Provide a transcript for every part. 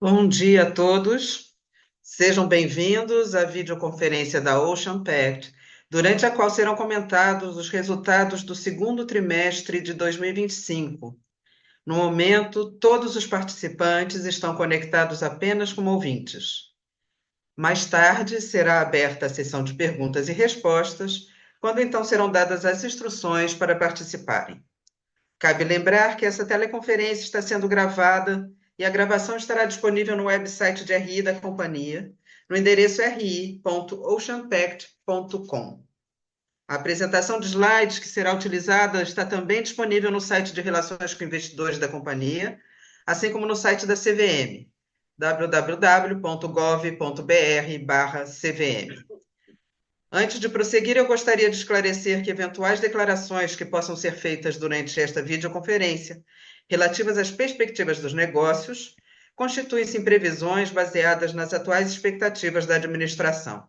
Bom dia a todos. Sejam bem-vindos à videoconferência da Ocean Pact, durante a qual serão comentados os resultados do segundo trimestre de 2025. No momento, todos os participantes estão conectados apenas como ouvintes. Mais tarde, será aberta a sessão de perguntas e respostas, quando então serão dadas as instruções para participarem. Cabe lembrar que essa teleconferência está sendo gravada e a gravação estará disponível no website de RI da companhia, no endereço ri.oceanpact.com. A apresentação de slides que será utilizada está também disponível no site de Relações com Investidores da companhia, assim como no site da CVM, www.gov.br/CVM. Antes de prosseguir, eu gostaria de esclarecer que eventuais declarações que possam ser feitas durante esta videoconferência, relativas às perspectivas dos negócios, constituem-se em previsões baseadas nas atuais expectativas da administração.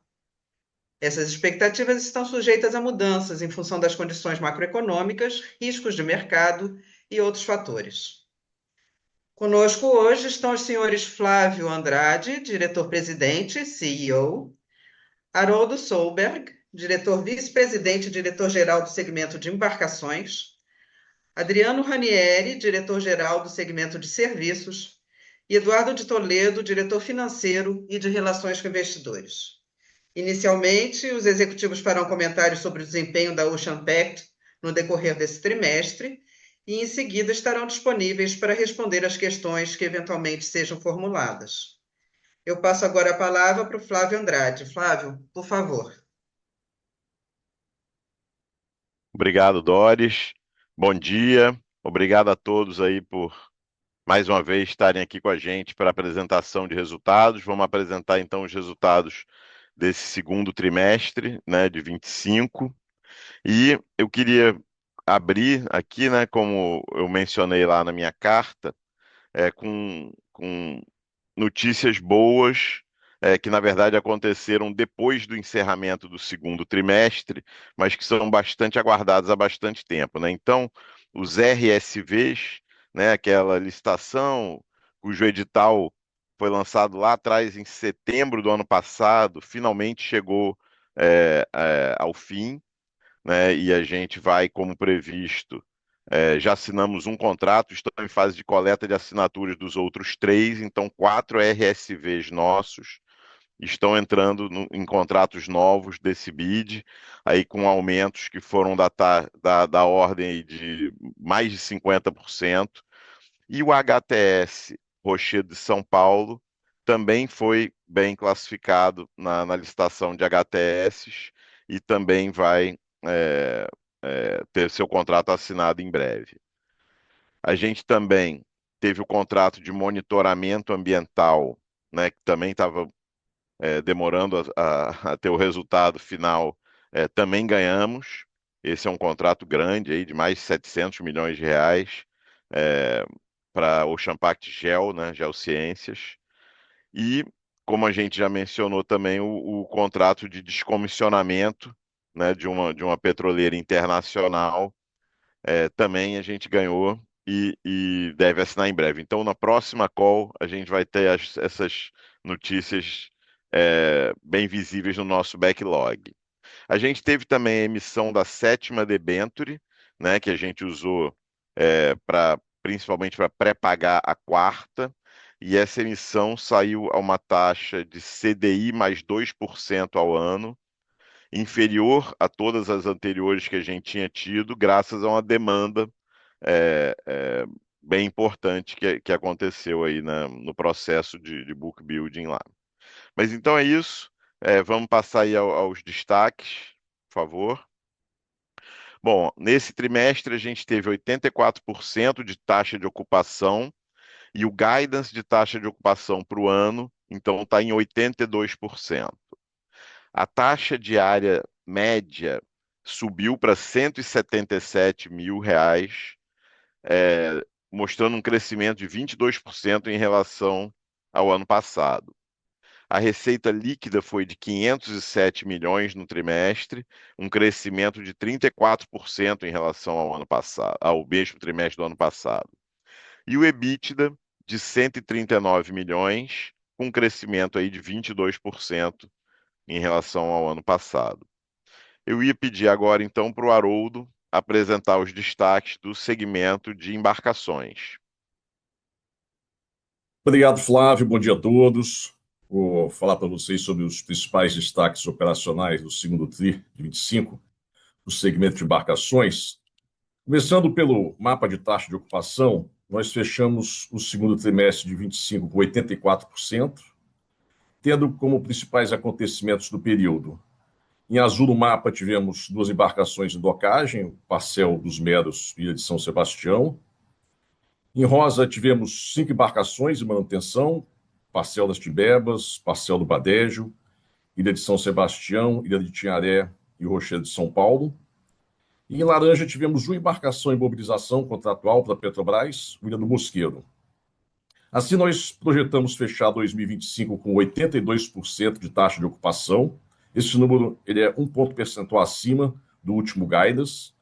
Essas expectativas estão sujeitas a mudanças em função das condições macroeconômicas, riscos de mercado e outros fatores. Conosco hoje estão os senhores Flávio Andrade, diretor-presidente, CEO, Haroldo Solberg, diretor vice-presidente e diretor-geral do segmento de embarcações, Adriano Ranieri, diretor-geral do segmento de serviços, e Eduardo de Toledo, diretor financeiro e de relações com investidores. Inicialmente, os executivos farão comentários sobre o desempenho da Ocean Pact no decorrer desse trimestre e, em seguida, estarão disponíveis para responder às questões que eventualmente sejam formuladas. Eu passo agora a palavra para o Flávio Andrade. Flávio, por favor. Obrigado, Doris. Bom dia. Obrigado a todos aí por mais uma vez estarem aqui com a gente para a apresentação de resultados. Vamos apresentar então os resultados desse segundo trimestre, né, de 25. E eu queria abrir aqui, né, como eu mencionei lá na minha carta, com notícias boas, que na verdade aconteceram depois do encerramento do segundo trimestre, mas que são bastante aguardadas há bastante tempo, né? Então, os RSVs, né, aquela licitação cujo edital foi lançado lá atrás em setembro do ano passado, finalmente chegou ao fim, né? E a gente vai, como previsto, já assinamos um contrato, estamos em fase de coleta de assinaturas dos outros três, então 4 RSVs nossos estão entrando em contratos novos desse bid, aí com aumentos que foram da ordem aí de mais de 50%. E o HTS Rochedo de São Paulo também foi bem classificado na licitação de HTS e também vai é, ter seu contrato assinado em breve. A gente também teve o contrato de monitoramento ambiental, né, que também estava demorando a ter o resultado final, também ganhamos. Esse é um contrato grande aí de mais de 700 milhões de reais para Ocean Pact Geo, né, Geociências. E, como a gente já mencionou também, o contrato de descomissionamento, né, de uma petroleira internacional, também a gente ganhou e deve assinar em breve. Então, na próxima call, a gente vai ter essas notícias bem visíveis no nosso backlog. A gente teve também a emissão da sétima debenture, né, que a gente usou principalmente para pré-pagar a quarta, e essa emissão saiu a uma taxa de CDI mais 2% ao ano, inferior a todas as anteriores que a gente tinha tido, graças a uma demanda é, é, bem importante que aconteceu aí no processo de book building lá. Mas então é isso. Vamos passar aí aos destaques, por favor. Bom, nesse trimestre a gente teve 84% de taxa de ocupação e o guidance de taxa de ocupação para o ano, então está em 82%. A taxa diária média subiu para R$ 177 mil, mostrando um crescimento de 22% em relação ao ano passado. A receita líquida foi de 507 milhões no trimestre, um crescimento de 34% em relação ao ano passado, ao mesmo trimestre do ano passado. E o EBITDA de 139 milhões, com um crescimento aí de 22% em relação ao ano passado. Eu ia pedir agora, então, para o Haroldo apresentar os destaques do segmento de embarcações. Obrigado, Flávio. Bom dia a todos. Vou falar para vocês sobre os principais destaques operacionais do segundo TRI de 25, do segmento de embarcações. Começando pelo mapa de taxa de ocupação, nós fechamos o segundo trimestre de 25 com 84%, tendo como principais acontecimentos do período. Em azul no mapa tivemos duas embarcações de docagem, o Parcel dos Meros e a de São Sebastião. Em rosa tivemos 5 embarcações de manutenção, Parcel das Tibebas, Parcel do Badejo, Ilha de São Sebastião, Ilha de Tinharé e Rochedo de São Paulo. E em laranja tivemos uma embarcação em mobilização contratual para a Petrobras, Ilha do Mosqueiro. Assim, nós projetamos fechar 2025 com 82% de taxa de ocupação. Esse número ele é um ponto percentual acima do último guidance,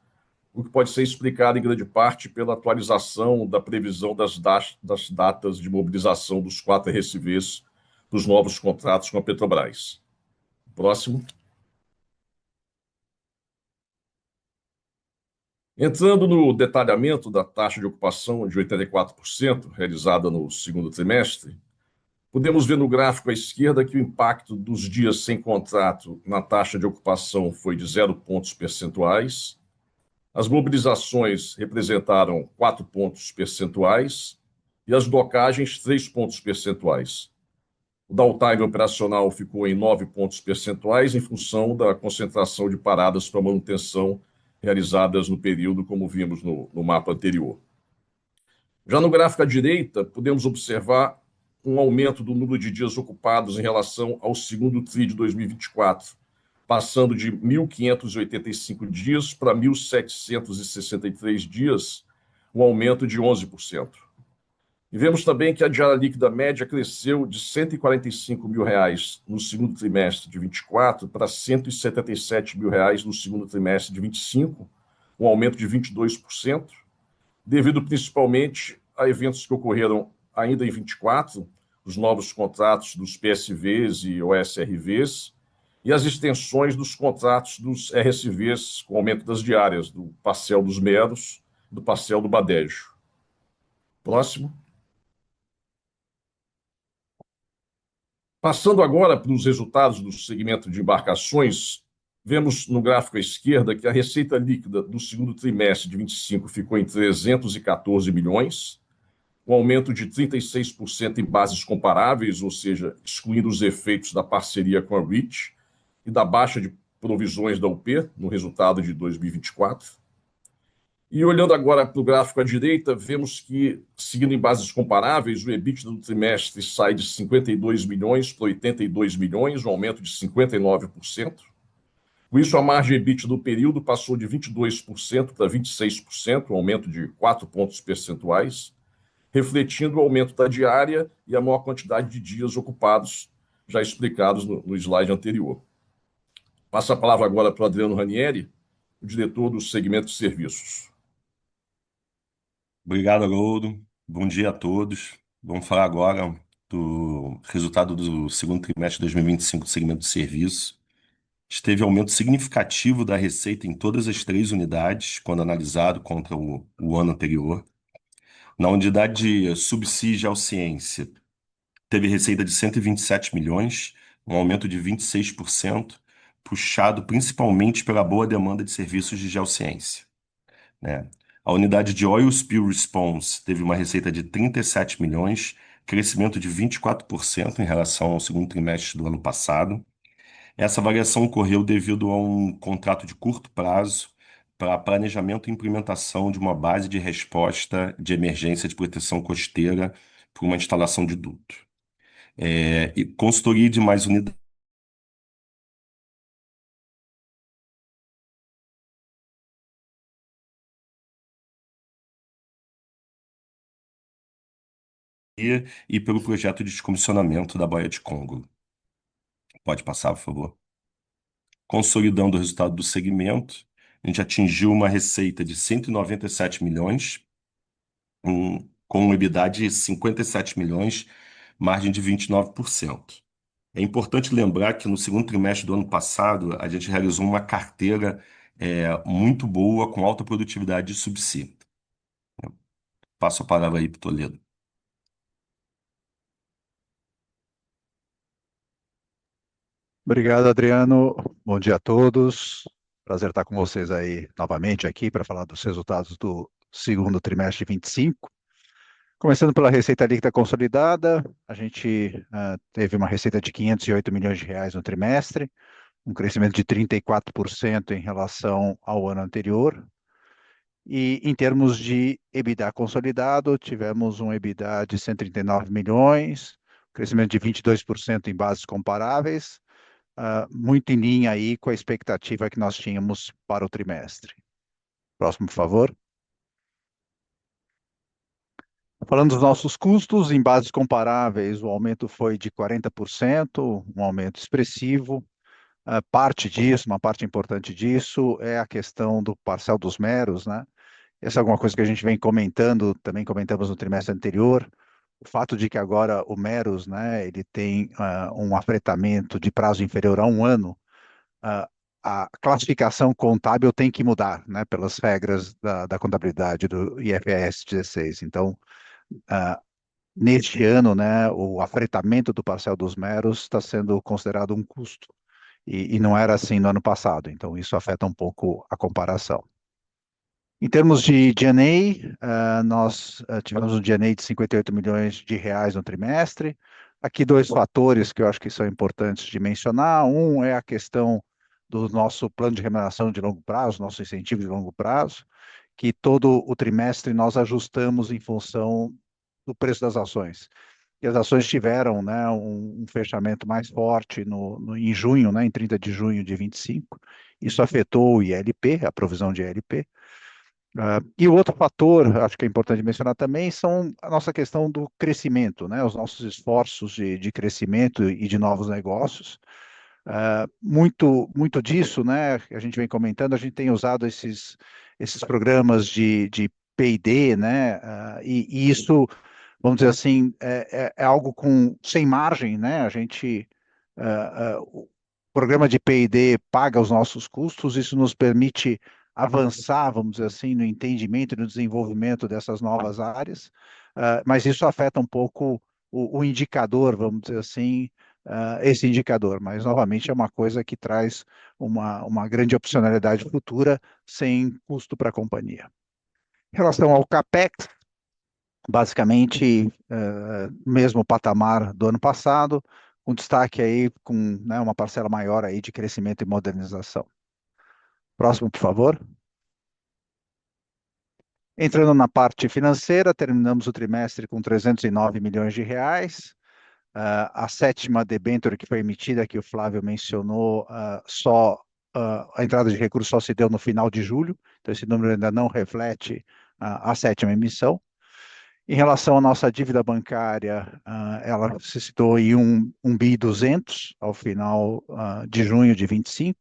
o que pode ser explicado em grande parte pela atualização da previsão das datas de mobilização dos 4 RSVs dos novos contratos com a Petrobras. Próximo. Entrando no detalhamento da taxa de ocupação de 84%, realizada no segundo trimestre, podemos ver no gráfico à esquerda que o impacto dos dias sem contrato na taxa de ocupação foi de 0 pontos percentuais. As mobilizações representaram 4 pontos percentuais e as docagens 3 pontos percentuais. O downtime operacional ficou em 9 pontos percentuais em função da concentração de paradas para manutenção realizadas no período, como vimos no mapa anterior. Já no gráfico à direita, podemos observar um aumento do número de dias ocupados em relação ao segundo TRI de 2024, passando de 1.585 dias para 1.763 dias, um aumento de 11%. E vemos também que a diária líquida média cresceu de R$ 145 mil no segundo trimestre de 24 para R$ 177 mil no segundo trimestre de 25, um aumento de 22%, devido principalmente a eventos que ocorreram ainda em 24, os novos contratos dos PSVs e OSRVs, e as extensões dos contratos dos RSVs com aumento das diárias, do Parcel dos Meros e do Parcel do Badejo. Próximo. Passando agora para os resultados do segmento de embarcações, vemos no gráfico à esquerda que a receita líquida do segundo trimestre de 25 ficou em 314 milhões, um aumento de 36% em bases comparáveis, ou seja, excluindo os efeitos da parceria com a REACH e da baixa de provisões da UP no resultado de 2024. E olhando agora para o gráfico à direita, vemos que, seguindo em bases comparáveis, o EBITDA do trimestre sai de 52 milhões para 82 milhões, um aumento de 59%. Com isso, a margem EBITDA do período passou de 22% para 26%, um aumento de 4 pontos percentuais, refletindo o aumento da diária e a maior quantidade de dias ocupados, já explicados no slide anterior. Passo a palavra agora para o Adriano Ranieri, o diretor do segmento de serviços. Obrigado, Haroldo. Bom dia a todos. Vamos falar agora do resultado do segundo trimestre de 2025 do segmento de serviço. Teve aumento significativo da receita em todas as 3 unidades, quando analisado contra o ano anterior. Na unidade de subsídio ao ciência, teve receita de 127 milhões, um aumento de 26%, puxado principalmente pela boa demanda de serviços de geociência, né? A unidade de Oil Spill Response teve uma receita de 37 milhões, crescimento de 24% em relação ao segundo trimestre do ano passado. Essa variação ocorreu devido a um contrato de curto prazo para planejamento e implementação de uma base de resposta de emergência de proteção costeira por uma instalação de duto. E consultoria de mais unidades e pelo projeto de descomissionamento da Baía de Congo. Pode passar, por favor. Consolidando o resultado do segmento, a gente atingiu uma receita de 197 milhões, com um EBITDA de 57 milhões, margem de 29%. É importante lembrar que no segundo trimestre do ano passado, a gente realizou uma carteira muito boa, com alta produtividade de subsídio. Passo a palavra aí para o Toledo. Obrigado, Adriano. Bom dia a todos. Prazer estar com vocês aí novamente aqui para falar dos resultados do segundo trimestre de 25. Começando pela receita líquida consolidada, a gente teve uma receita de 508 milhões de reais no trimestre, um crescimento de 34% em relação ao ano anterior. E em termos de EBITDA consolidado, tivemos um EBITDA de 139 milhões, crescimento de 22% em bases comparáveis, muito em linha aí com a expectativa que nós tínhamos para o trimestre. Próximo, por favor. Falando dos nossos custos, em bases comparáveis, o aumento foi de 40%, um aumento expressivo. Parte disso, uma parte importante disso, é a questão do parcel dos meros, né? Essa é alguma coisa que a gente vem comentando, também comentamos no trimestre anterior, o fato de que agora o Meros, né, ele tem um afetamento de prazo inferior a um ano, a classificação contábil tem que mudar, né, pelas regras da contabilidade do IFRS 16. Então, neste ano, né, o afretamento do parcel dos Meros está sendo considerado um custo, e não era assim no ano passado, então isso afeta um pouco a comparação. Em termos de G&A, nós tivemos um G&A de 58 milhões de reais no trimestre. Aqui dois fatores que eu acho que são importantes de mencionar. Um é a questão do nosso plano de remuneração de longo prazo, nosso incentivo de longo prazo, que todo o trimestre nós ajustamos em função do preço das ações. E as ações tiveram, né, um fechamento mais forte em junho, né, em 30 de junho de 25. Isso afetou o ILP, a provisão de ILP. E o outro fator, acho que é importante mencionar também, são a nossa questão do crescimento, né? Os nossos esforços de crescimento e de novos negócios. Muito disso, né? A gente vem comentando, a gente tem usado esses programas de P&D, né? E isso, vamos dizer assim, é algo sem margem, né? O programa de P&D paga os nossos custos, isso nos permite avançar, vamos dizer assim, no entendimento e no desenvolvimento dessas novas áreas, mas isso afeta um pouco o indicador, vamos dizer assim, esse indicador, mas novamente é uma coisa que traz uma grande opcionalidade futura sem custo para a companhia. Em relação ao CAPEX, basicamente, mesmo patamar do ano passado, com destaque aí com, né, uma parcela maior aí de crescimento e modernização. Próximo, por favor. Entrando na parte financeira, terminamos o trimestre com 309 milhões de reais. A sétima debênture que foi emitida, que o Flávio mencionou, a entrada de recursos só se deu no final de julho, então esse número ainda não reflete a sétima emissão. Em relação à nossa dívida bancária, ela se situou em 1 bi 200 ao final de junho de 25,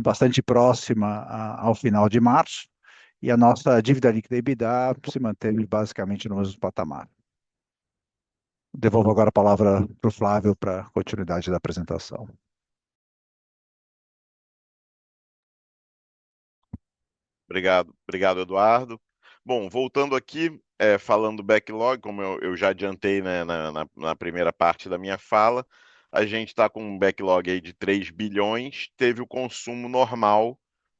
bastante próxima ao final de março, e a nossa dívida líquida EBITDA se manteve basicamente no mesmo patamar. Devolvo agora a palavra para o Flávio para a continuidade da apresentação. Obrigado, Eduardo. Bom, voltando aqui, falando do backlog, como eu já adiantei, né, na primeira parte da minha fala, a gente está com um backlog aí de 3 bilhões, teve o consumo normal,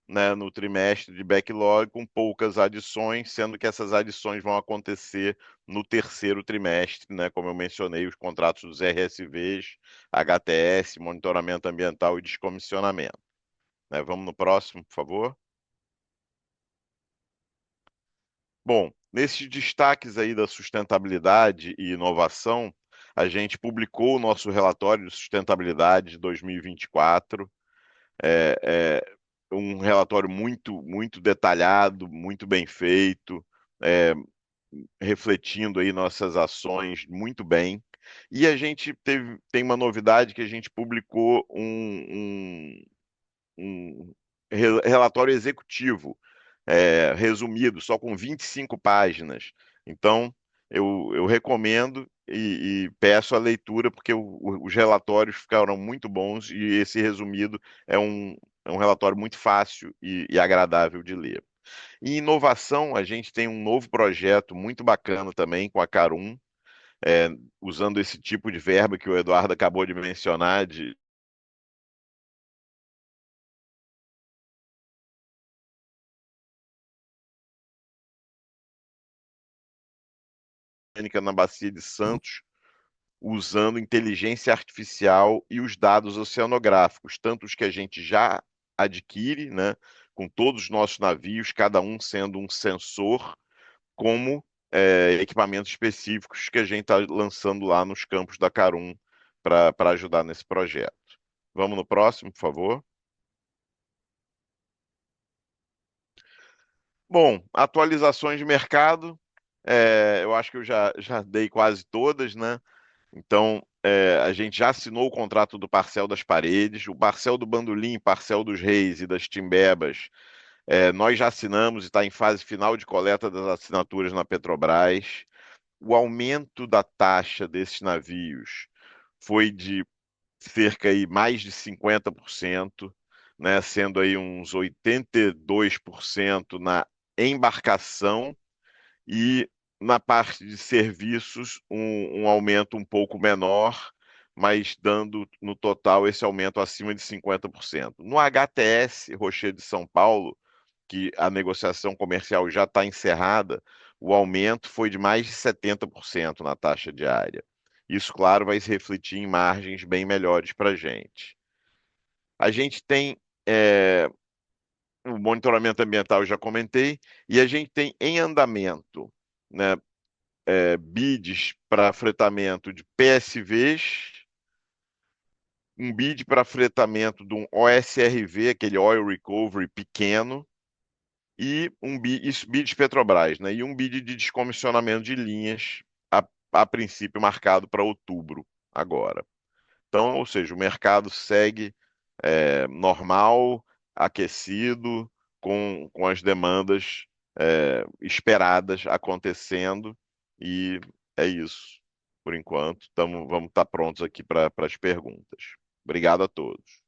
né, no trimestre de backlog, com poucas adições, sendo que essas adições vão acontecer no terceiro trimestre, né, como eu mencionei, os contratos dos RSVs, HTS, monitoramento ambiental e descomissionamento. Né, vamos no próximo, por favor. Bom, nesses destaques aí da sustentabilidade e inovação, a gente publicou o nosso relatório de sustentabilidade de 2024. Um relatório muito detalhado, muito bem feito, refletindo aí nossas ações muito bem. E a gente tem uma novidade que a gente publicou um relatório executivo, resumido, só com 25 páginas. Então, eu recomendo e peço a leitura, porque os relatórios ficaram muito bons e esse resumido é um relatório muito fácil e agradável de ler. Em inovação, a gente tem um novo projeto muito bacana também com a Carum, usando esse tipo de verba que o Eduardo acabou de mencionar, de na Bacia de Santos, usando inteligência artificial e os dados oceanográficos, tanto os que a gente já adquire, né, com todos os nossos navios, cada um sendo um sensor, como equipamentos específicos que a gente está lançando lá nos campos da Carum para ajudar nesse projeto. Vamos no próximo, por favor. Bom, atualizações de mercado, eu acho que eu já dei quase todas, né? Então, a gente já assinou o contrato do Parcel das Paredes, o Parcel do Bandolim, Parcel dos Reis e das Timbebas, nós já assinamos e está em fase final de coleta das assinaturas na Petrobras. O aumento da taxa desses navios foi de cerca aí mais de 50%, né, sendo aí uns 82% na embarcação e na parte de serviços um aumento um pouco menor, mas dando no total esse aumento acima de 50%. No HTS Rocher de São Paulo, que a negociação comercial já está encerrada, o aumento foi de mais de 70% na taxa diária. Isso, claro, vai se refletir em margens bem melhores para a gente. A gente tem o monitoramento ambiental, eu já comentei, e a gente tem em andamento, né, bids para fretamento de PSVs, um bid para fretamento de um OSRV, aquele Oil Recovery pequeno, e um bid, isso bid de Petrobras, né? E um bid de descomissionamento de linhas, a princípio marcado para outubro agora. Então, ou seja, o mercado segue normal, aquecido, com as demandas esperadas acontecendo, e é isso. Por enquanto, vamos estar prontos aqui para as perguntas. Obrigado a todos.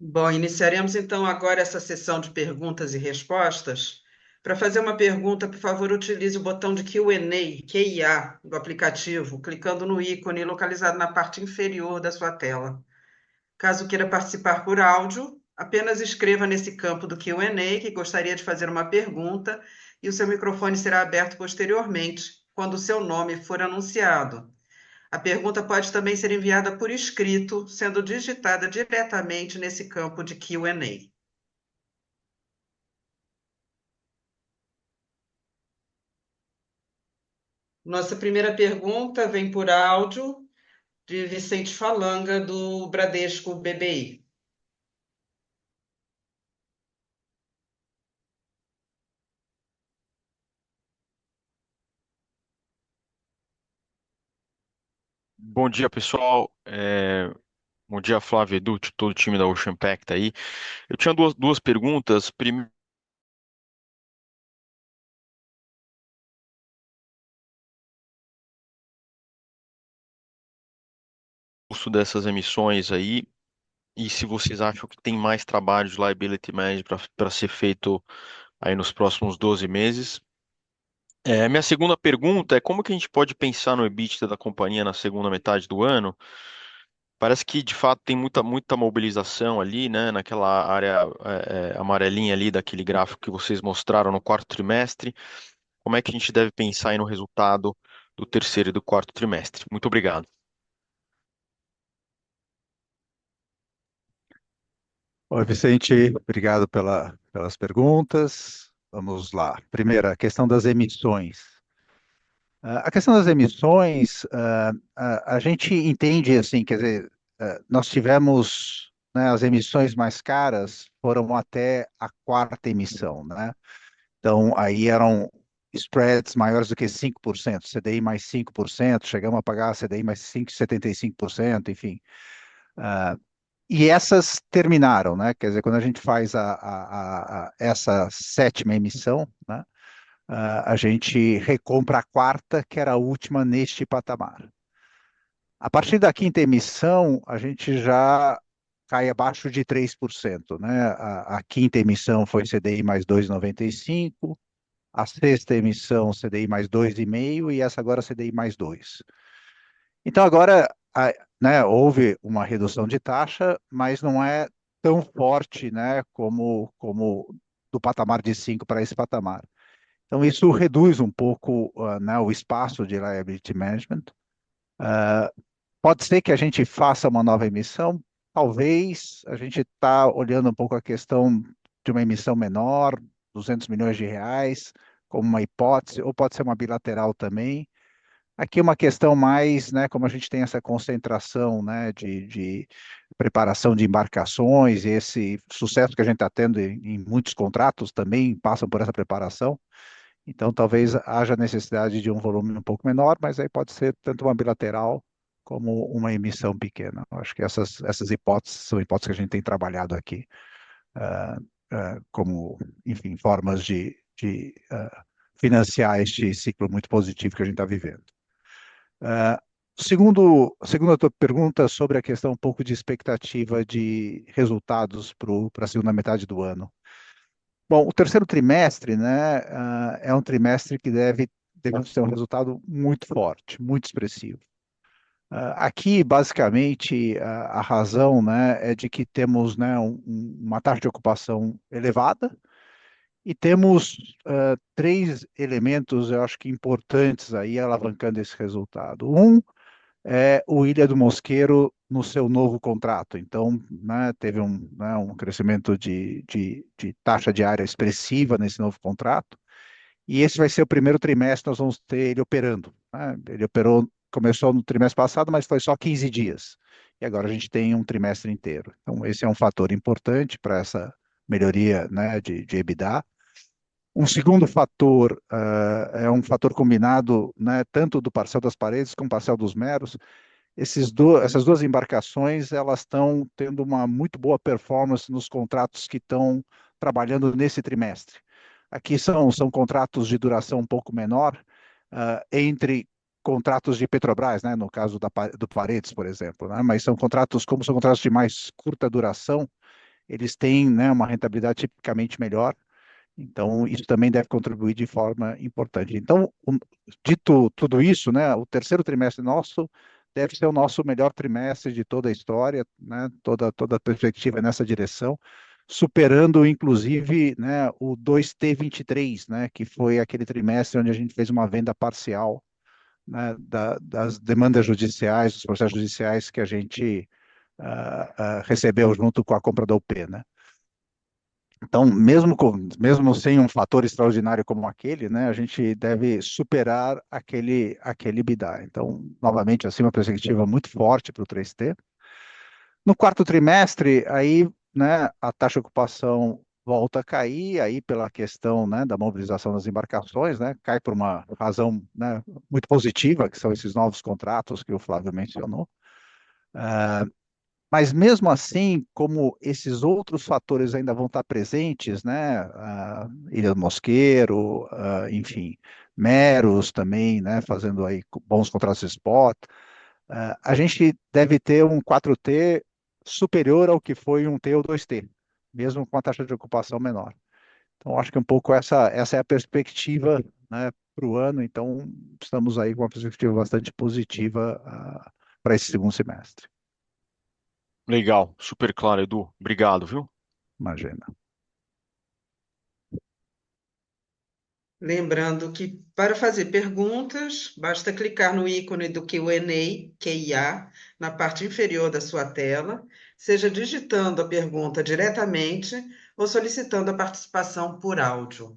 Bom, iniciaremos então agora essa sessão de perguntas e respostas. Para fazer uma pergunta, por favor, utilize o botão de Q&A, QIA, do aplicativo, clicando no ícone localizado na parte inferior da sua tela. Caso queira participar por áudio, apenas escreva nesse campo do Q&A que gostaria de fazer uma pergunta e o seu microfone será aberto posteriormente, quando o seu nome for anunciado. A pergunta pode também ser enviada por escrito, sendo digitada diretamente nesse campo de Q&A. Nossa primeira pergunta vem por áudio de Vicente Falanga, do Bradesco BBI. Bom dia, pessoal. Bom dia, Flávio, Edu, todo o time da Ocean Pact aí. Eu tinha duas perguntas. Primeiro, custo dessas emissões aí, e se vocês acham que tem mais trabalho de liability management para ser feito aí nos próximos 12 meses. Minha segunda pergunta é como que a gente pode pensar no EBITDA da companhia na segunda metade do ano? Parece que de fato tem muita mobilização ali, né, naquela área amarelinha ali daquele gráfico que vocês mostraram no quarto trimestre. Como é que a gente deve pensar aí no resultado do terceiro e do quarto trimestre? Muito obrigado. Oi, Vicente, obrigado pelas perguntas. Vamos lá. Primeira, a questão das emissões. A questão das emissões, a gente entende assim, quer dizer, nós tivemos, né, as emissões mais caras foram até a quarta emissão, né? Então, aí eram spreads maiores do que 5%, CDI mais 5%, chegamos a pagar CDI mais 5,75%, enfim. E essas terminaram, né? Quer dizer, quando a gente faz essa sétima emissão, né? a gente recompra a quarta, que era a última neste patamar. A partir da quinta emissão, a gente já cai abaixo de 3%, né? A quinta emissão foi CDI mais 2,95, a sexta emissão CDI mais 2,5 e essa agora CDI mais 2. Então agora, né, houve uma redução de taxa, mas não é tão forte, né, como do patamar de 5 para esse patamar. Então isso reduz um pouco, né, o espaço de liability management. Pode ser que a gente faça uma nova emissão, talvez a gente está olhando um pouco a questão de uma emissão menor, 200 milhões de reais, como uma hipótese, ou pode ser uma bilateral também. Aqui é uma questão mais, né, como a gente tem essa concentração, né, de preparação de embarcações, e esse sucesso que a gente está tendo em muitos contratos também passam por essa preparação. Então, talvez haja necessidade de um volume um pouco menor, mas aí pode ser tanto uma bilateral como uma emissão pequena. Eu acho que essas hipóteses são hipóteses que a gente tem trabalhado aqui, como, enfim, formas de financiar este ciclo muito positivo que a gente está vivendo. Segunda tua pergunta sobre a questão um pouco de expectativa de resultados para a segunda metade do ano. Bom, o terceiro trimestre, né, é um trimestre que devemos ter um resultado muito forte, muito expressivo. Aqui, basicamente, a razão, né, é de que temos, né, uma taxa de ocupação elevada e temos três elementos, eu acho que importantes aí alavancando esse resultado. Um é o Ilha do Mosqueiro no seu novo contrato. Então, né, teve um crescimento de taxa diária expressiva nesse novo contrato, e esse vai ser o primeiro trimestre, nós vamos ter ele operando, né? Ele começou no trimestre passado, mas foi só 15 dias, e agora a gente tem um trimestre inteiro. Então, esse é um fator importante para essa melhoria, né, de EBITDA. Um segundo fator é um fator combinado, né, tanto do Parcel das Paredes como do Parcel dos Meros. Essas duas embarcações, elas estão tendo uma muito boa performance nos contratos que estão trabalhando nesse trimestre. Aqui são contratos de duração um pouco menor, entre contratos de Petrobras, né, no caso do Paredes, por exemplo, né, mas são contratos de mais curta duração, eles têm, né, uma rentabilidade tipicamente melhor. Então, isso também deve contribuir de forma importante. Então, dito tudo isso, né, o terceiro trimestre nosso deve ser o nosso melhor trimestre de toda a história, né, toda a perspectiva nessa direção, superando, inclusive, né, o 2T23, né, que foi aquele trimestre onde a gente fez uma venda parcial, né, das demandas judiciais, dos processos judiciais que a gente recebeu junto com a compra da UP, né? Então, mesmo sem um fator extraordinário como aquele, né, a gente deve superar aquele EBITDA. Então, novamente, assim, uma perspectiva muito forte para o 3T. No quarto trimestre, aí, né, a taxa de ocupação volta a cair, aí pela questão, né, da mobilização das embarcações, né, cai por uma razão, né, muito positiva, que são esses novos contratos que o Flávio mencionou. Mas mesmo assim, como esses outros fatores ainda vão estar presentes, né? Ilha do Mosqueiro, enfim, Meros também, né? Fazendo aí bons contratos de spot, a gente deve ter um 4T superior ao que foi um T ou 2T, mesmo com a taxa de ocupação menor. Então, acho que um pouco essa é a perspectiva, né, para o ano. Então, estamos aí com uma perspectiva bastante positiva para esse segundo semestre. Legal, super claro, Edu. Obrigado, viu? Imagina. Lembrando que para fazer perguntas, basta clicar no ícone do Q&A, QIA, na parte inferior da sua tela, seja digitando a pergunta diretamente ou solicitando a participação por áudio.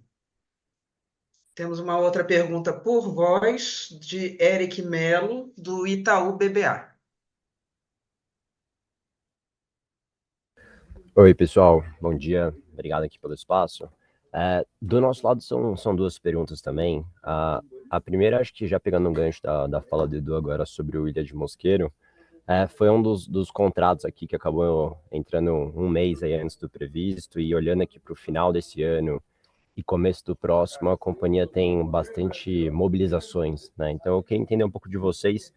Temos uma outra pergunta por voz de Eric Melo, do Itaú BBA. Oi, pessoal. Bom dia. Obrigado aqui pelo espaço. Do nosso lado, são duas perguntas também. A primeira, acho que já pegando um gancho da fala do Edu agora sobre o Ilha de Mosqueiro, foi um dos contratos aqui que acabou entrando um mês aí antes do previsto, e olhando aqui para o final desse ano e começo do próximo, a companhia tem bastante mobilizações, né? Então eu queria entender um pouco de vocês,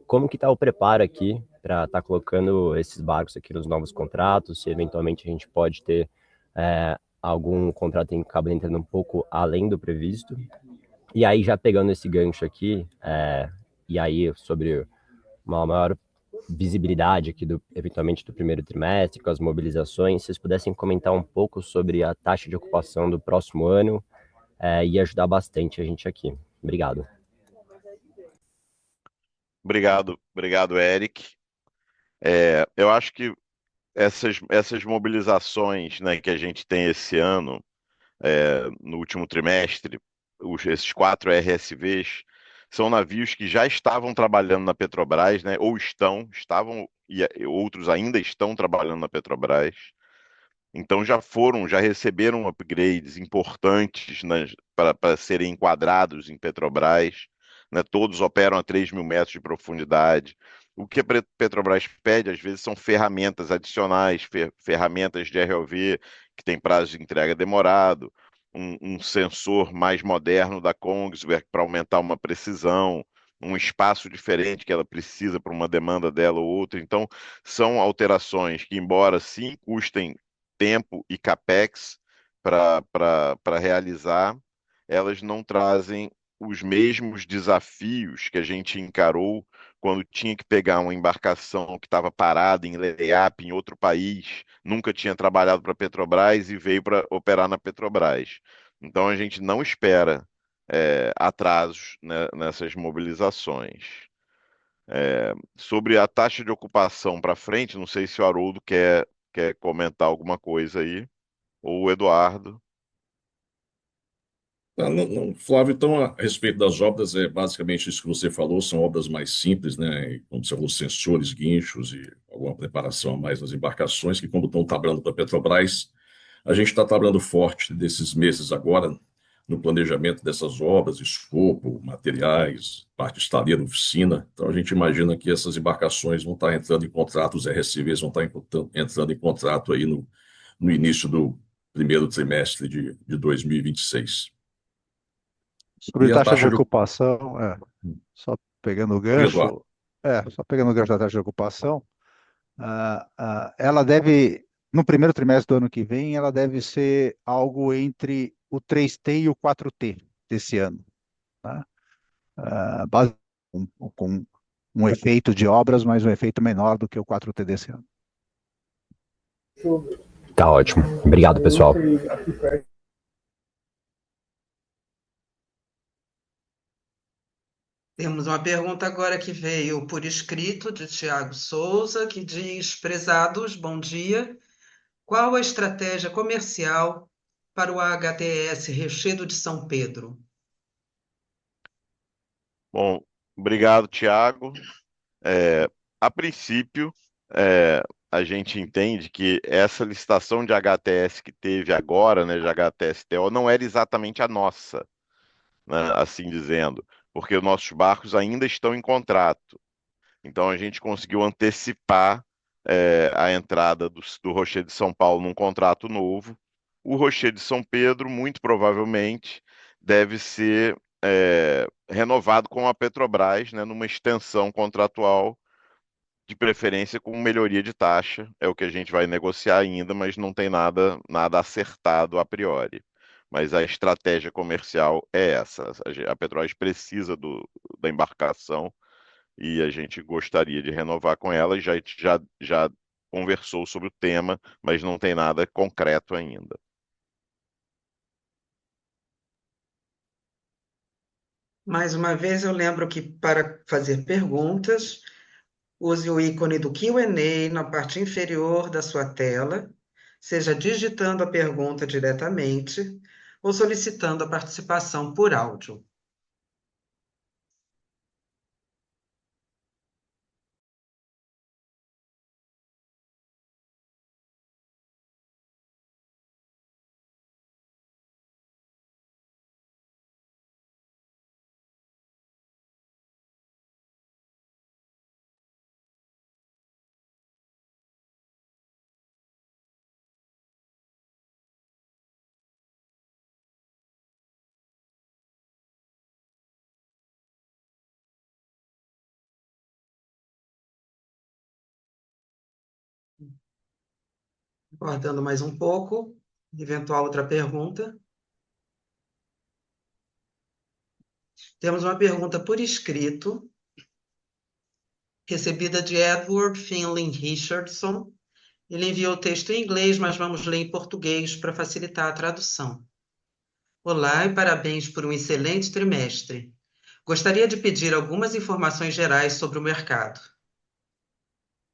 como que está o preparo aqui para estar colocando esses barcos aqui nos novos contratos, se eventualmente a gente pode ter algum contrato que acaba entrando um pouco além do previsto. E aí, já pegando esse gancho aqui, e aí sobre uma maior visibilidade aqui eventualmente do primeiro trimestre, com as mobilizações, se vocês pudessem comentar um pouco sobre a taxa de ocupação do próximo ano, ia ajudar bastante a gente aqui. Obrigado. Obrigado, Eric. Eu acho que essas mobilizações, né, que a gente tem esse ano, no último trimestre, esses 4 RSVs, são navios que já estavam trabalhando na Petrobras, né, ou estavam, e outros ainda estão trabalhando na Petrobras. Então já receberam upgrades importantes para serem enquadrados em Petrobras, né? Todos operam a 3.000 metros de profundidade. O que a Petrobras pede, às vezes, são ferramentas adicionais, ferramentas de ROV que tem prazo de entrega demorado, um sensor mais moderno da Kongsberg para aumentar uma precisão, um espaço diferente que ela precisa para uma demanda dela ou outra. Então, são alterações que, embora sim custem tempo e capex para realizar, elas não trazem os mesmos desafios que a gente encarou quando tinha que pegar uma embarcação que estava parada em layup em outro país, nunca tinha trabalhado para a Petrobras e veio para operar na Petrobras. Então a gente não espera atrasos, né, nessas mobilizações. Sobre a taxa de ocupação para frente, não sei se o Haroldo quer comentar alguma coisa aí, ou o Eduardo. Não, Flávio, então, a respeito das obras, é basicamente isso que você falou, são obras mais simples, né? E, como você falou, sensores, guinchos e alguma preparação a mais nas embarcações, que como estão trabalhando para a Petrobras, a gente está trabalhando forte desses meses agora no planejamento dessas obras, escopo, materiais, parte estaleira, oficina. Então, a gente imagina que essas embarcações vão estar entrando em contrato, os RSVs vão estar entrando em contrato aí no início do primeiro trimestre de 2026. Sobre E a taxa de taxa de ocupação, só pegando o Oi, Eduardo. gancho, só pegando o gancho da taxa de ocupação, ela deve, no primeiro trimestre do ano que vem, ela deve ser algo entre o 3T e o 4T desse ano, tá? Com um efeito de obras, mas um efeito menor do que o 4T desse ano. Tá ótimo. Obrigado, pessoal. Temos uma pergunta agora que veio por escrito de Tiago Souza, que diz: Prezados, bom dia. Qual a estratégia comercial para o HTS Rochedo de São Pedro? Bom, obrigado, Tiago. A princípio, é, a gente entende que essa licitação de HTS que teve agora, né, de HTS-TO, não era exatamente a nossa, né, assim dizendo, porque os nossos barcos ainda estão em contrato. Então a gente conseguiu antecipar a entrada do Rocher de São Paulo num contrato novo. O Rocher de São Pedro, muito provavelmente, deve ser renovado com a Petrobras, né, numa extensão contratual, de preferência com melhoria de taxa. É o que a gente vai negociar ainda, mas não tem nada acertado a priori. Mas a estratégia comercial é essa. A Petrobras precisa da embarcação e a gente gostaria de renovar com ela e já conversou sobre o tema, mas não tem nada concreto ainda. Mais uma vez, eu lembro que para fazer perguntas, use o ícone do Q&A na parte inferior da sua tela, seja digitando a pergunta diretamente ou solicitando a participação por áudio. Aguardando mais um pouco, eventual outra pergunta. Temos uma pergunta por escrito, recebida de Edward Finley Richardson. Ele enviou o texto em inglês, mas vamos ler em português para facilitar a tradução. Olá e parabéns por um excelente trimestre. Gostaria de pedir algumas informações gerais sobre o mercado.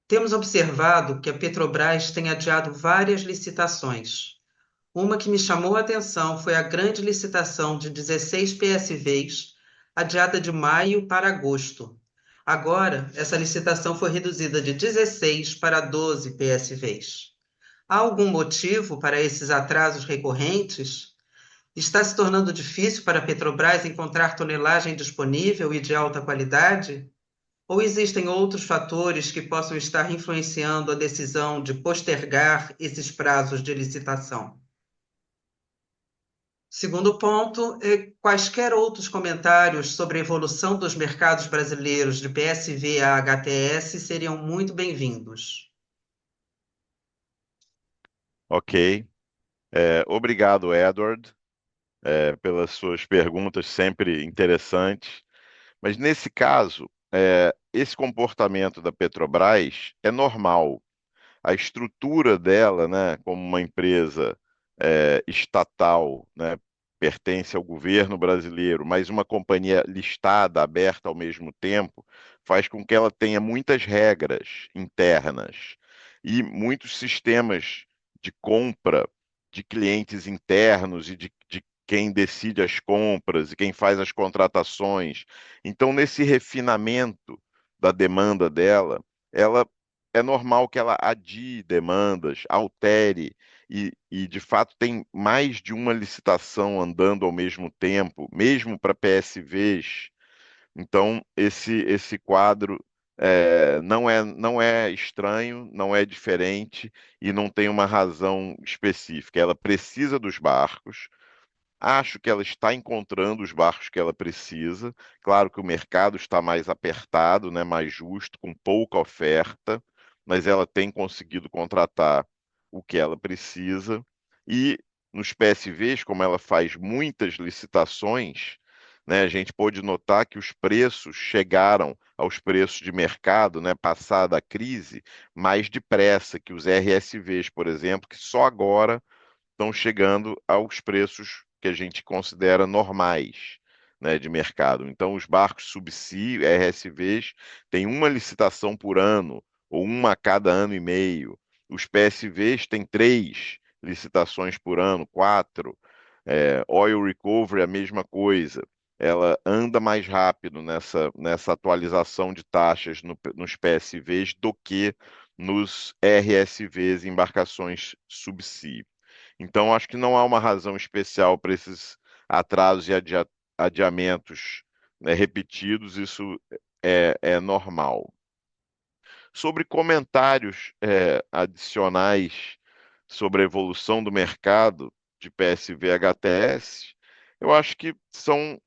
Temos observado que a Petrobras tem adiado várias licitações. Uma que me chamou a atenção foi a grande licitação de 16 PSVs, adiada de maio para agosto. Agora, essa licitação foi reduzida de 16 para 12 PSVs. Há algum motivo para esses atrasos recorrentes? Está se tornando difícil para a Petrobras encontrar tonelagem disponível e de alta qualidade? Ou existem outros fatores que possam estar influenciando a decisão de postergar esses prazos de licitação? Segundo ponto, quaisquer outros comentários sobre a evolução dos mercados brasileiros de PSV a HTS seriam muito bem-vindos. Ok. Obrigado, Edward, pelas suas perguntas sempre interessantes. Mas nesse caso, esse comportamento da Petrobras é normal. A estrutura dela, né, como uma empresa estatal, né, pertence ao governo brasileiro, mas uma companhia listada, aberta ao mesmo tempo, faz com que ela tenha muitas regras internas e muitos sistemas de compra de clientes internos e de quem decide as compras e quem faz as contratações. Então, nesse refinamento da demanda dela, ela é normal que ela adie demandas, altere, de fato tem mais de uma licitação andando ao mesmo tempo, mesmo para PSVs. Então, esse quadro não é estranho, não é diferente e não tem uma razão específica. Ela precisa dos barcos. Acho que ela está encontrando os barcos que ela precisa. Claro que o mercado está mais apertado, né, mais justo, com pouca oferta, mas ela tem conseguido contratar o que ela precisa. E nos PSVs, como ela faz muitas licitações, né, a gente pôde notar que os preços chegaram aos preços de mercado, né, passada a crise, mais depressa que os RSVs, por exemplo, que só agora estão chegando aos preços que a gente considera normais, né, de mercado. Então, os barcos subsea, RSVs, têm uma licitação por ano, ou uma a cada ano e meio. Os PSVs têm 3 licitações por ano, 4. Oil Recovery, a mesma coisa. Ela anda mais rápido nessa atualização de taxas nos PSVs do que nos RSVs, embarcações subsea. Então, acho que não há uma razão especial para esses atrasos e adiamentos, né, repetidos, isso é normal. Sobre comentários adicionais sobre a evolução do mercado de PSV HTS, eu acho que são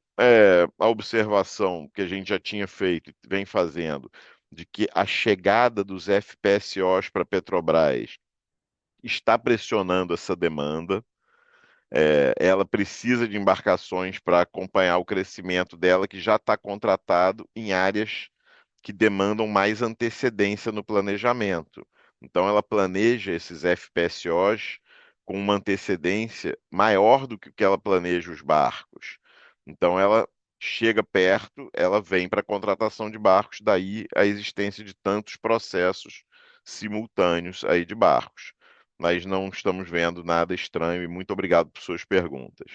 a observação que a gente já tinha feito e vem fazendo, de que a chegada dos FPSOs para a Petrobras está pressionando essa demanda. Ela precisa de embarcações para acompanhar o crescimento dela, que já está contratado em áreas que demandam mais antecedência no planejamento. Então, ela planeja esses FPSOs com uma antecedência maior do que o que ela planeja os barcos. Então, ela chega perto, ela vem para a contratação de barcos, daí a existência de tantos processos simultâneos aí de barcos. Mas não estamos vendo nada estranho e muito obrigado por suas perguntas.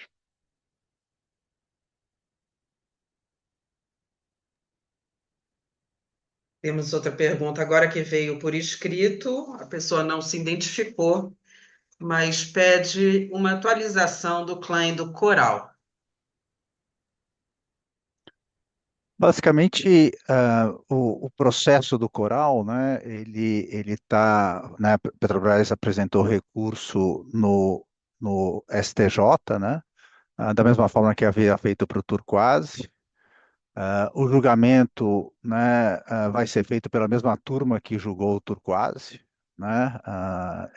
Temos outra pergunta agora que veio por escrito, a pessoa não se identificou, mas pede uma atualização do claim do Coral. Basicamente, o processo do Coral, né, ele está, né, a Petrobras apresentou recurso no STJ, né, da mesma forma que havia feito para o Turquoise. O julgamento, né, vai ser feito pela mesma turma que julgou o Turquoise, né?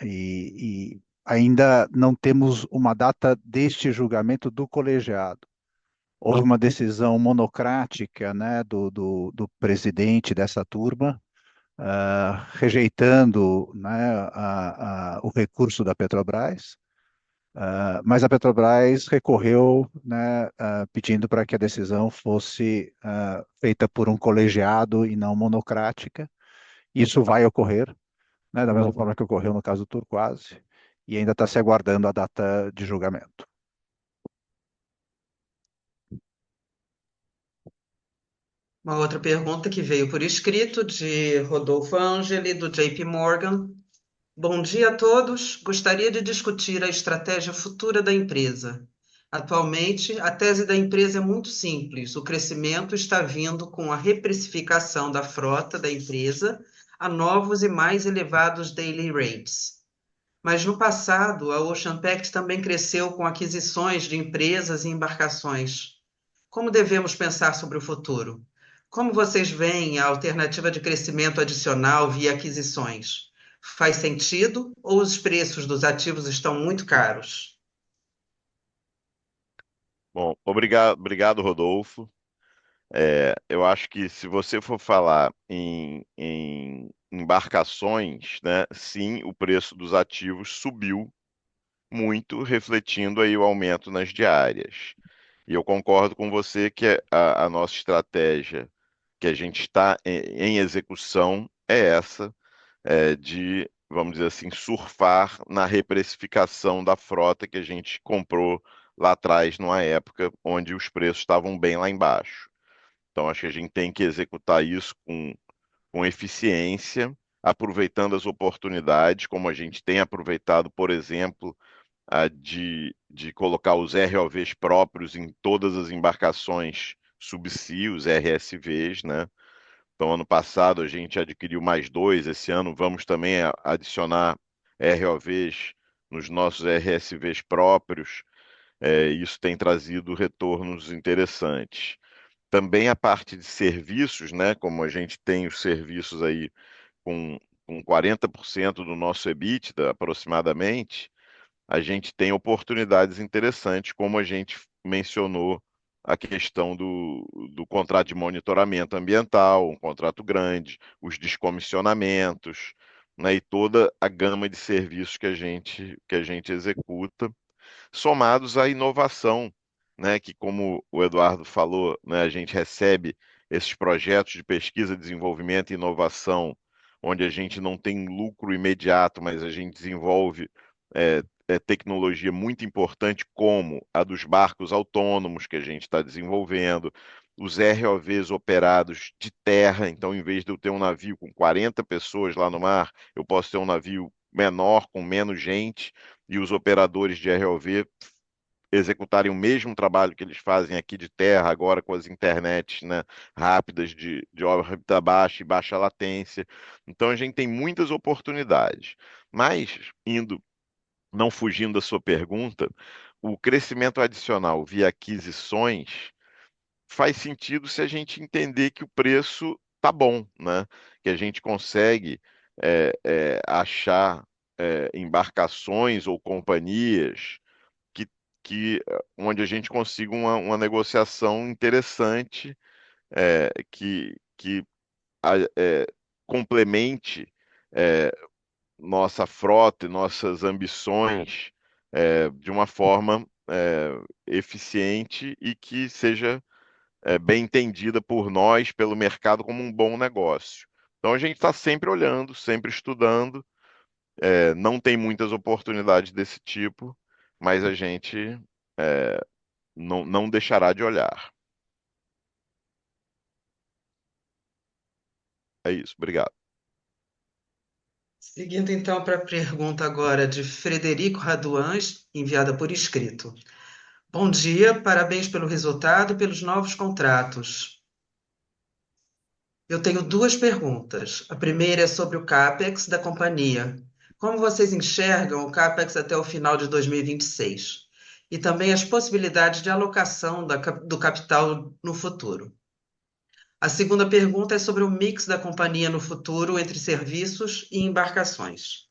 E ainda não temos uma data deste julgamento do colegiado. Houve uma decisão monocrática, né, do presidente dessa turma, rejeitando, né, o recurso da Petrobras, mas a Petrobras recorreu, né, pedindo para que a decisão fosse feita por um colegiado e não monocrática. Isso vai ocorrer, né, da mesma forma que ocorreu no caso do Turquoise, e ainda está se aguardando a data de julgamento. Uma outra pergunta que veio por escrito de Rodolfo Angeli, do JP Morgan. Bom dia a todos. Gostaria de discutir a estratégia futura da empresa. Atualmente, a tese da empresa é muito simples. O crescimento está vindo com a reprecificação da frota da empresa a novos e mais elevados daily rates. Mas no passado, a Ocean Pact também cresceu com aquisições de empresas e embarcações. Como devemos pensar sobre o futuro? Como vocês veem a alternativa de crescimento adicional via aquisições? Faz sentido ou os preços dos ativos estão muito caros? Bom, obrigado, Rodolfo. Eu acho que se você for falar em embarcações, né, sim, o preço dos ativos subiu muito, refletindo aí o aumento nas diárias. E eu concordo com você que a nossa estratégia que a gente está em execução é essa, de, vamos dizer assim, surfar na reprecificação da frota que a gente comprou lá atrás, numa época onde os preços estavam bem lá embaixo. Então, acho que a gente tem que executar isso com eficiência, aproveitando as oportunidades, como a gente tem aproveitado, por exemplo, de colocar os ROVs próprios em todas as embarcações subsea, os RSVs, né? Então, ano passado a gente adquiriu mais dois, esse ano vamos também adicionar ROVs nos nossos RSVs próprios. Isso tem trazido retornos interessantes. Também a parte de serviços, né? Como a gente tem os serviços aí com, com 40% do nosso EBITDA aproximadamente, a gente tem oportunidades interessantes, como a gente mencionou a questão do contrato de monitoramento ambiental, um contrato grande, os descomissionamentos, né, e toda a gama de serviços que a gente executa, somados à inovação, né, que como o Eduardo falou, né, a gente recebe esses projetos de pesquisa, desenvolvimento e inovação, onde a gente não tem lucro imediato, mas a gente desenvolve tecnologia muito importante, como a dos barcos autônomos que a gente está desenvolvendo, os ROVs operados de terra. Então, em vez de eu ter um navio com 40 pessoas lá no mar, eu posso ter um navio menor, com menos gente, e os operadores de ROV executarem o mesmo trabalho que eles fazem aqui de terra, agora com as internets, né, rápidas de órbita baixa e baixa latência. Então, a gente tem muitas oportunidades. Mas, não fugindo da sua pergunta, o crescimento adicional via aquisições faz sentido se a gente entender que o preço tá bom, né? Que a gente consegue achar embarcações ou companhias que, onde a gente consiga uma negociação interessante, que complemente é, nossa frota e nossas ambições de uma forma eficiente e que seja bem entendida por nós, pelo mercado, como um bom negócio. Então a gente está sempre olhando, sempre estudando, não tem muitas oportunidades desse tipo, mas a gente não deixará de olhar. É isso, obrigado. Seguindo então para a pergunta agora de Frederico Raduan, enviada por escrito. Bom dia, parabéns pelo resultado e pelos novos contratos. Eu tenho duas perguntas. A primeira é sobre o CAPEX da companhia. Como vocês enxergam o CAPEX até o final de 2026? E também as possibilidades de alocação do capital no futuro. A segunda pergunta é sobre o mix da companhia no futuro entre serviços e embarcações.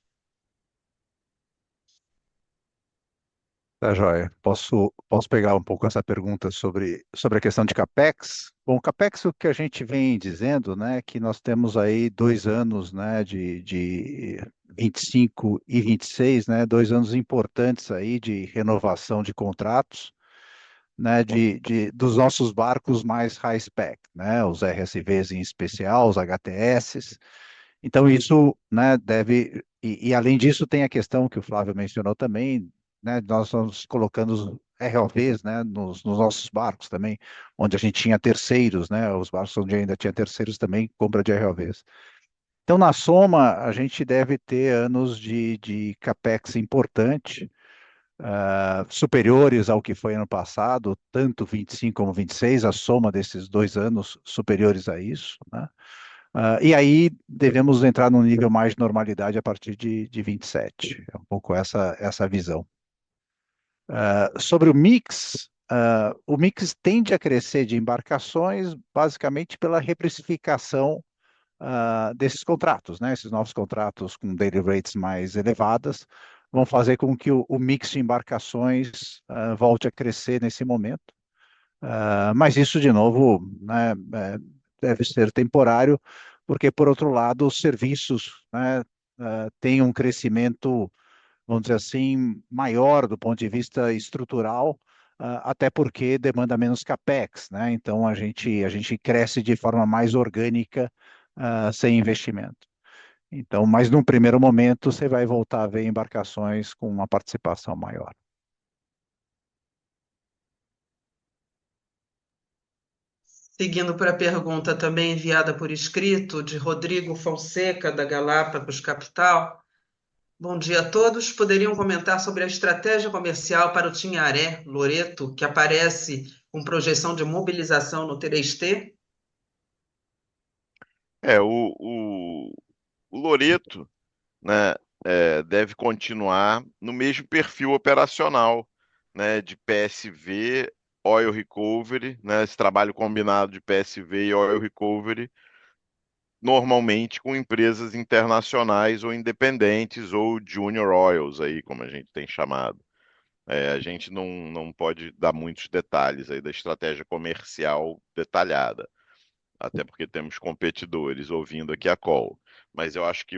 Tá, joia. Posso pegar um pouco essa pergunta sobre a questão de CAPEX? Bom, CAPEX, o que a gente vem dizendo, né, é que nós temos aí 2 anos, né, de 25 e 26, né, 2 anos importantes aí de renovação de contratos, né, dos nossos barcos mais high spec, né, os RSVs em especial, os HTS. Então isso, né, e além disso tem a questão que o Flávio mencionou também, né, nós estamos colocando os ROVs, né, nos nossos barcos também, onde a gente tinha terceiros, né, os barcos onde ainda tinha terceiros também, compra de ROVs. Então, na soma, a gente deve ter anos de CAPEX importante, superiores ao que foi ano passado, tanto 25 como 26, a soma desses 2 anos superiores a isso, né? E aí devemos entrar num nível mais de normalidade a partir de 27. É um pouco essa visão. Sobre o mix tende a crescer de embarcações basicamente pela reprecificação desses contratos, né? Esses novos contratos com daily rates mais elevadas vão fazer com que o mix de embarcações volte a crescer nesse momento. Mas isso, de novo, né, deve ser temporário, porque, por outro lado, os serviços, né, têm um crescimento, vamos dizer assim, maior do ponto de vista estrutural, até porque demanda menos CAPEX, né? Então, a gente cresce de forma mais orgânica, sem investimento. Então, mas num primeiro momento, você vai voltar a ver embarcações com uma participação maior. Seguindo para a pergunta também enviada por escrito, de Rodrigo Fonseca, da Galápagos Capital. Bom dia a todos. Poderiam comentar sobre a estratégia comercial para o Tinharé, Loreto, que aparece com projeção de mobilização no 3T? O Loreto, né, deve continuar no mesmo perfil operacional, né, de PSV, Oil Recovery, né, esse trabalho combinado de PSV e Oil Recovery, normalmente com empresas internacionais ou independentes ou junior oils aí, como a gente tem chamado. A gente não pode dar muitos detalhes aí da estratégia comercial detalhada, até porque temos competidores ouvindo aqui a call. Mas eu acho que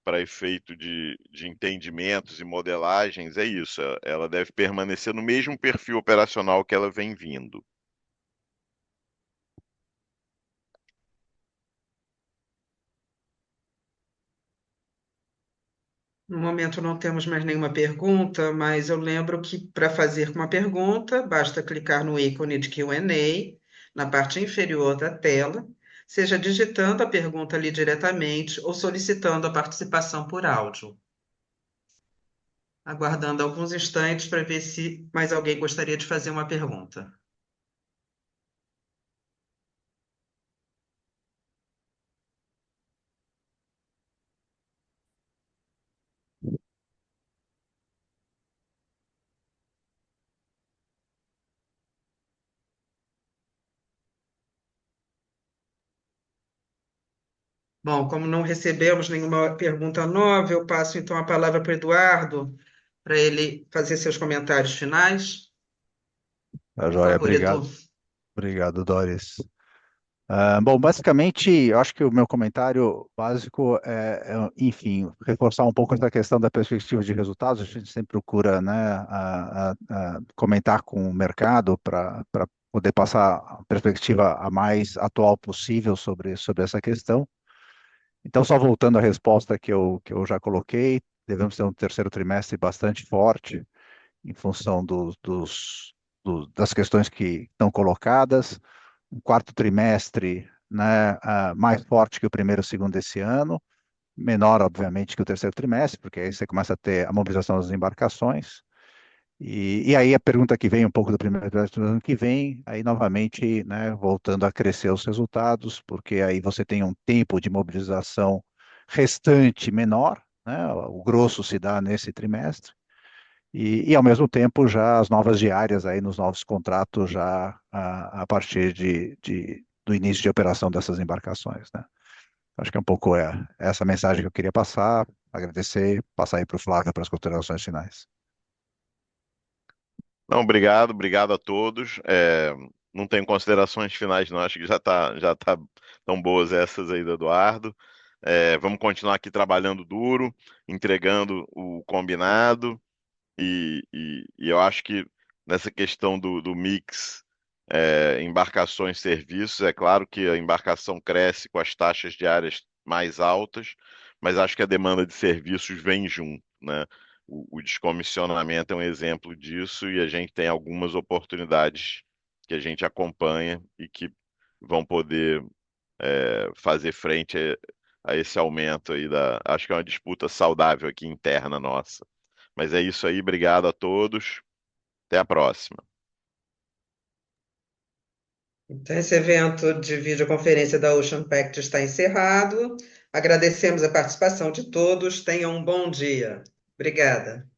para efeito de entendimentos e modelagens é isso. Ela deve permanecer no mesmo perfil operacional que ela vem vindo. No momento não temos mais nenhuma pergunta, mas eu lembro que para fazer uma pergunta, basta clicar no ícone de Q&A na parte inferior da tela, seja digitando a pergunta ali diretamente ou solicitando a participação por áudio. Aguardando alguns instantes para ver se mais alguém gostaria de fazer uma pergunta. Bom, como não recebemos nenhuma pergunta nova, eu passo então a palavra para o Eduardo, para ele fazer seus comentários finais. Tá, Por joia, favor, Edu. obrigado, Doris. Bom, basicamente, eu acho que o meu comentário básico enfim, reforçar um pouco essa questão da perspectiva de resultados. A gente sempre procura, né, comentar com o mercado para poder passar a perspectiva a mais atual possível sobre essa questão. Então, só voltando à resposta que eu já coloquei, devemos ter um terceiro trimestre bastante forte em função das questões que estão colocadas, um quarto trimestre, né, mais forte que o primeiro e o segundo desse ano, menor, obviamente, que o terceiro trimestre, porque aí você começa a ter a mobilização das embarcações. E aí a pergunta que vem um pouco do primeiro trimestre do ano que vem, aí novamente, né, voltando a crescer os resultados, porque aí você tem um tempo de mobilização restante menor, né, o grosso se dá nesse trimestre, e ao mesmo tempo já as novas diárias aí nos novos contratos já a partir do início de operação dessas embarcações, né? Acho que é um pouco essa mensagem que eu queria passar, agradecer, passar aí para o Flávio para as considerações finais. Não, obrigado a todos. Não tenho considerações finais, não. Acho que já tá tão boas essas aí do Eduardo. Vamos continuar aqui trabalhando duro, entregando o combinado, e eu acho que nessa questão do mix, embarcações e serviços, é claro que a embarcação cresce com as taxas diárias mais altas, mas acho que a demanda de serviços vem junto, né? O descomissionamento é um exemplo disso e a gente tem algumas oportunidades que a gente acompanha e que vão poder fazer frente a esse aumento aí acho que é uma disputa saudável aqui interna nossa. Mas é isso aí, obrigado a todos. Até a próxima. Então, esse evento de videoconferência da Ocean Pact está encerrado. Agradecemos a participação de todos. Tenham um bom dia. Obrigada.